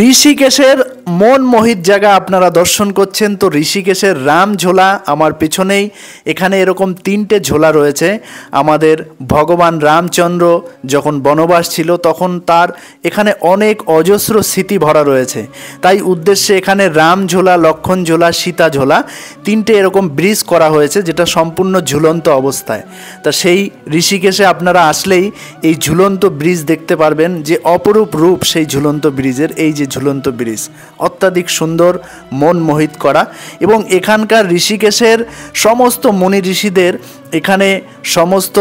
ঋষিকেশের মনমোহিত জায়গা আপনারা দর্শন করছেন। তো ঋষিকেশের রাম ঝোলা আমার পিছনেই, এখানে এরকম 3টে ঝোলা রয়েছে। আমাদের ভগবান রামচন্দ্র যখন বনবাস ছিল তখন তার এখানে অনেক অজস্র স্মৃতি ভরা রয়েছে, তাই উদ্দেশ্যে এখানে রাম ঝোলা, লক্ষণ ঝোলা, সীতা ঝোলা 3টে এরকম ব্রিজ করা হয়েছে, যেটা সম্পূর্ণ ঝুলন্ত অবস্থায়। তা সেই ঋষিকেশে আপনারা আসলেই এই ঝুলন্ত ব্রিজ দেখতে পারবেন, যে অপরূপ রূপ সেই ঝুলন্ত ব্রিজের। এই যে ঝুলন্ত ব্রিজ অত্যাধিক সুন্দর, মন মোহিত করা। এবং এখানকার ঋষিকেশের সমস্ত মুনি ঋষিদের এখানে সমস্ত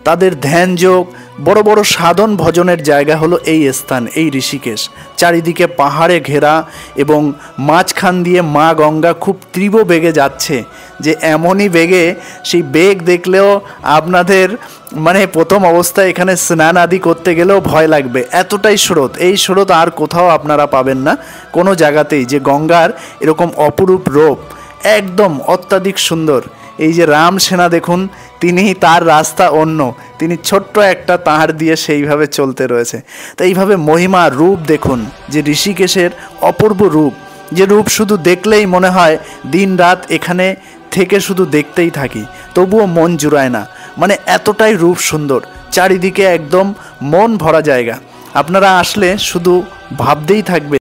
তাদের ধ্যানযোগ, বড় বড় সাধন ভজনের জায়গা হলো এই স্থান, এই ঋষিকেশ। চারিদিকে পাহাড়ে ঘেরা এবং মাঝখান দিয়ে মা গঙ্গা খুব তীব্র বেগে যাচ্ছে, যে এমনই বেগে সেই বেগ দেখলেও আপনাদের মানে প্রথম অবস্থায় এখানে স্নান আদি করতে গেলেও ভয় লাগবে, এতটাই স্রোত। এই স্রোত আর কোথাও আপনারা পাবেন না কোনো জায়গাতেই, যে গঙ্গার এরকম অপরূপ রূপ, একদম অত্যাধিক সুন্দর। এই যে রাম সেনা দেখুন, তিনি তার রাস্তা অন্য, তিনি ছোট্ট একটা তাহার দিয়ে সেইভাবে চলতে রয়েছে। তো এইভাবে মহিমা রূপ দেখুন, যে ঋষিকেশের অপূর্ব রূপ, যে রূপ শুধু দেখলেই মনে হয় দিন রাত এখানে থেকে শুধু দেখতেই থাকি, তবুও মন জুড়ায় না। মানে এতটাই রূপ সুন্দর, চারিদিকে একদম মন ভরা জায়গা। আপনারা আসলে শুধু ভাবতেই থাকবে।